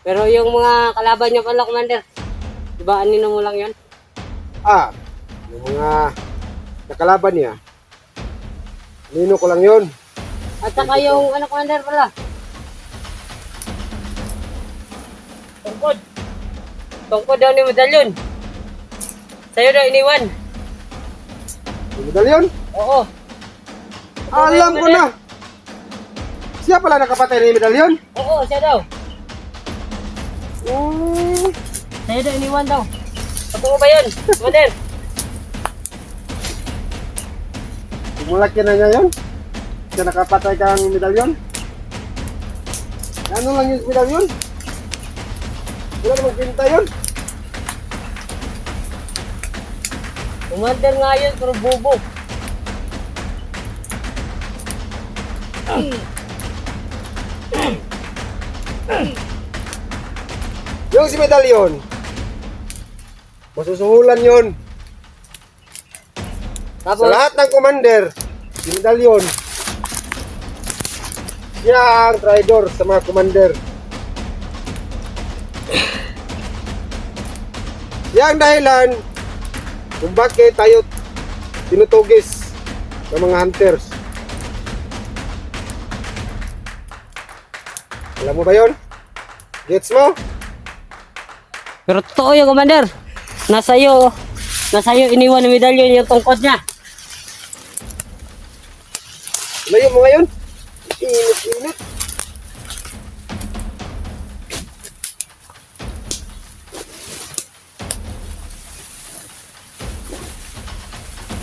Pero yung mga kalaban niya pala, Commander, diba anino mo lang yun? Yung mga nakalaban niya, nino ko lang yun. At saka yung ano, Commander pala? Tungkod. Tungkod daw ni medalyon. Sa'yo daw iniwan. Yung medalyon? Oo. Alam ko na. Siya pala nakapatay ni medalyon? Oo, siya daw. Oh, Sa'yo daw iniwan daw. Totoo ba yun, Commander? malaki na niya yun. Siya nakapatay kang medalyon. Ano lang yung medalyon? Wala namang pinta yun. Commander nga yun, pero bubo. Yung si medalyon, masusuhulan yun. Tapos, Sa lahat ng commander, si medalyon, siya ang traidor sa mga commander. Siya ang dahilan kung bakit tayo tinutugis ng mga hunters. Alam mo ba yun? Gets mo? pero totoo yun, Commander. Nasa iyo iniwan ng medalyon yung tungkod niya. Layo mo ngayon? Init.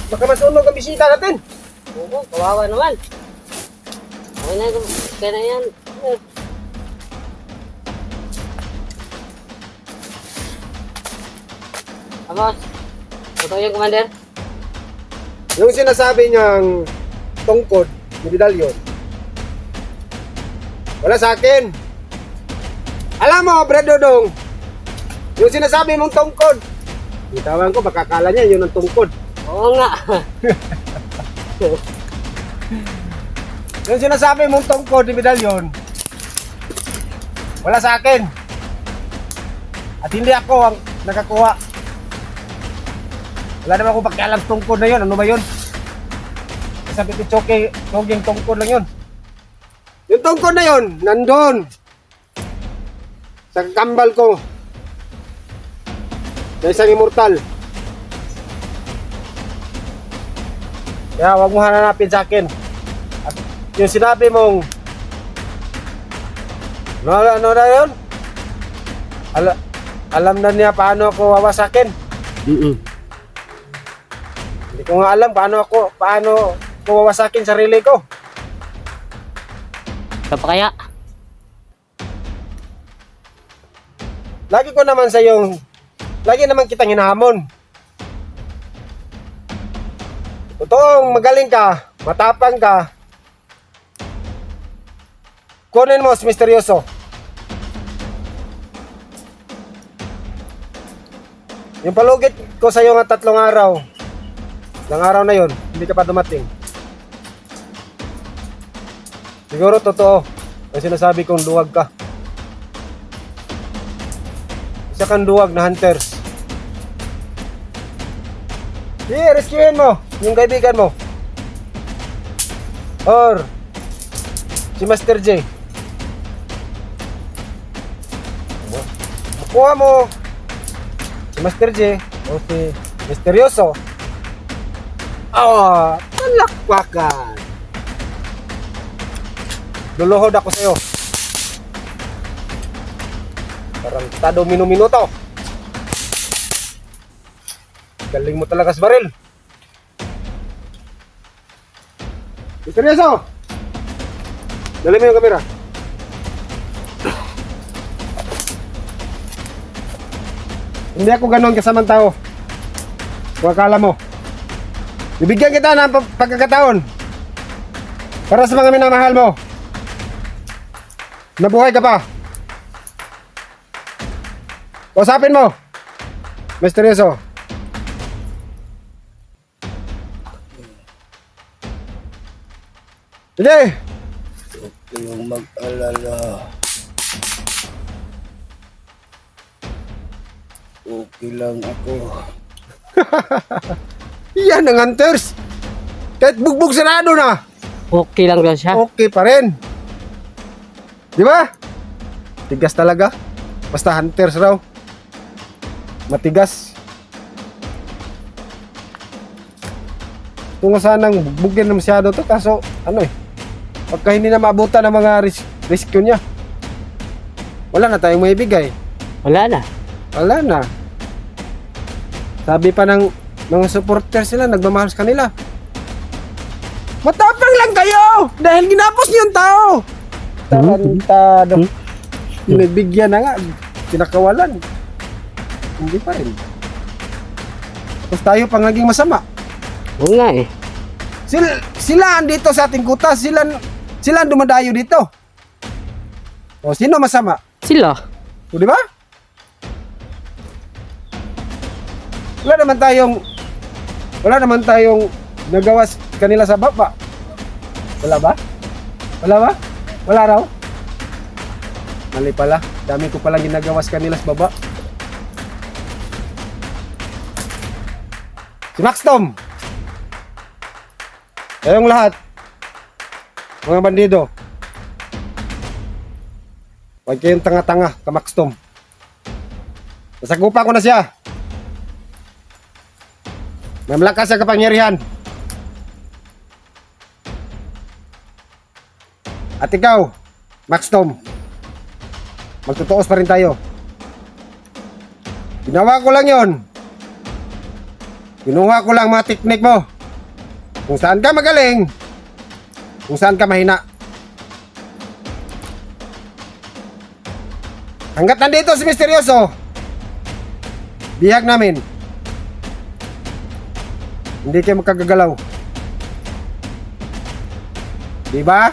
Baka masunog ang bisita natin. Oo, kawawa naman. Okay na, kaya na yan. Tapos, totoo yun, Commander. Yung sinasabi niyang tungkod ni medalyon, wala sa akin. Alam mo, Brad Dodong, yung sinasabi mong tungkod, bitawan ko, baka akala niya yun ang tungkod. Oo nga. Yung sinasabi mong tungkod ni medalyon, wala sa akin. At hindi ako ang nakakuha. Wala naman akong pakialam sa tungkod na yun. Ano ba yun? Sabi ko, choging tungkod lang yun. Yung tungkod na yun, nandun. Sa kambal ko. Sa isang immortal. Kaya huwag mo hanapin sa akin. At yung sinabi mong ano na yun? Alam na niya paano ako wawasakin. Hindi ko nga alam paano ko wawasakin sarili ko. Ito pa kaya? Lagi naman kitang hinahamon. Totoong magaling ka, matapang ka, kunin mo si misteryoso. Yung palugit ko sa iyo nga 3 araw, ilang araw na yun, hindi ka pa dumating. Siguro totoo ang sinasabi kong duwag ka. Isa kang duwag na hunters. Rescuein mo yung kaibigan mo. Or si Master J. Makuha mo si Master J o si Misteryoso. Palakpakan. Luluhod ako sa'yo. Tarantado minuto. Galing mo talaga sa baril. Misteryoso! Dali mo yung kamera. Hindi ako ganon kasamang tao. Kung akala mo. Bibigyan kita ng pagkakataon para sa mga minamahal mo. Nabuhay ka pa. Usapin mo, Misteryoso. Sige. Huwag kayong mag-alala. Okay lang ako. Yan ang hunters. Kahit bugbog sarado na, Okay lang daw siya. okay pa rin. Di ba? Tigas talaga. Basta hunters raw. Matigas. Ito nga sanang bugbugin na masyado to. Kaso, ano eh. Pagka hindi na maabutan ng mga rescue niya, wala na tayong maibigay. Wala na. Wala na. Sabi pa ng mga supporters nila, nagmamahal sa kanila. Matapang lang kayo! Dahil ginapos niyo yung tao! Tarantado. Nabigyan na nga. Pinakawalan. Hindi pa rin. Tapos tayo pang naging masama. Oo nga eh. Sila andito sa ating kuta. Sila ang dumadayo dito. O, sino masama? Sila. O, di ba? Wala naman tayong nagawas kanila sa baba. Wala ba? Wala ba? Wala raw? Mali pala. Dami ko palang ginagawas kanila sa baba. Si Max Tom. Kayong lahat. Mga bandido. Huwag kayong tanga-tanga ka Max Tom. Nasagupa ko na siya. May malakas sa kapangyarihan. At ikaw, Max Tom, magtutuos pa rin tayo. Ginawa ko lang yon. Kinuha ko lang mga teknik mo. Kung saan ka magaling, kung saan ka mahina. Hanggat nandito si Misteryoso, bihag namin. Hindi kayo magkagagalaw. Di ba?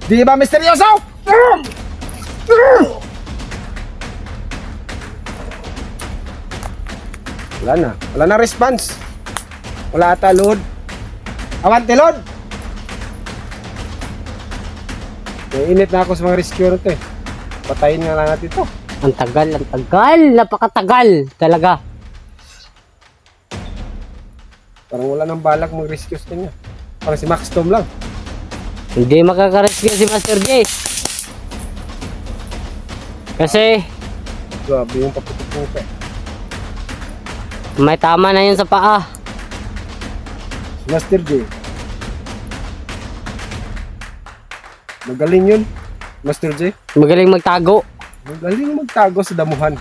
Di ba, Misteryoso? Wala na. Wala na response. Wala ata load. Awante load! Init na ako sa mga rescue nito eh. Patayin nga lang natin ito. Ang tagal. Napakatagal talaga. Parang wala nang balak mag-rescue sa kanya. Parang si Max Tom lang. Hindi makaka-rescue si Master J. Kasi Grabe yung paputupuka. may tama na yun sa paa. Si Master J. Magaling yun. Master J. Magaling magtago. Magaling magtago sa damuhan.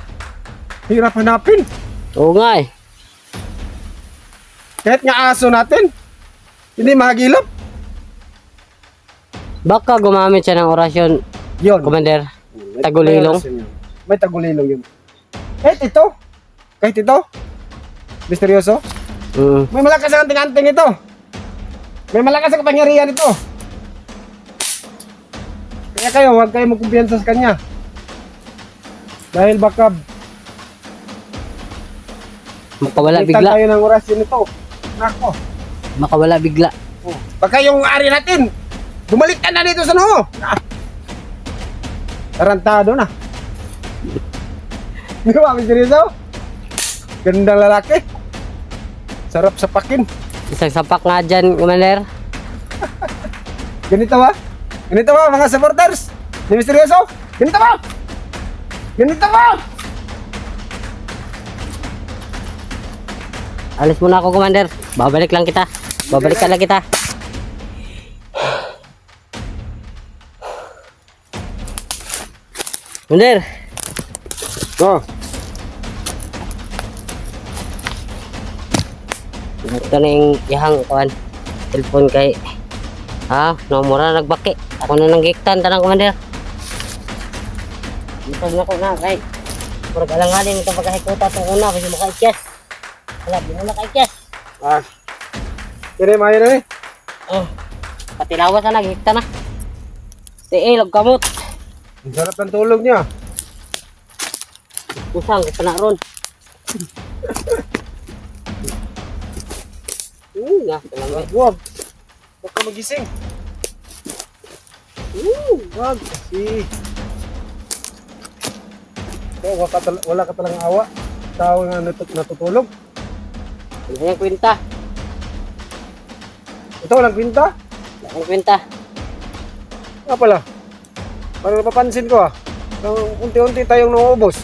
Hirap hanapin. Oo nga eh. Kahit nga aso natin, hindi mahagilap. Baka gumamit siya ng orasyon, Yun. Commander. Tagulilong. May tagulilong yun. Kahit ito, Misteryoso, may malakas ang anting-anting ito. May malakas ang kapangyarihan ito. Kaya kayo, huwag kayo magkumpiyansa sa kanya. Dahil baka Makawala bigla bigla. tayo ng orasyon nito. Nako. Makawala bigla. Baka yung ari natin, bumalik ka na dito sa noo. Tarantado na. Di ba, Misteryoso? Gandang lalaki. Sarap sapakin. Isang sapak nga dyan, Commander. Ganito ba? Ganito ba, mga supporters? Ni Misteryoso? Ganito ba? Ganito ba? Alis muna ako, Commander. Babalik lang kita. Babalik ka lang kita. Commander. Oh, Ito na yung ihang kuhan. Telepon kay nomora nagbaki. Ako na nang giktan tanang Commander. Ito na ko na kay. Puro galangalin ito pagkahikuta itong una kasi maka-ikyas. Wala, di mo maka-ikyas. kini mayo na eh. Pati lawas na naghikta na. Tiil, kamot. Ang sarap ng tulog niya. Kusang, kita na ron. Kalamay. Wag. Huwag ka magising. Wag. Kasi. Wala ka talagang awa. Tao nga natutulog. Wala yung kwenta. Ito walang kwinta. Wala yung kwenta. Nga pala. Parang napapansin ko ah. Unti-unti tayong nauubos.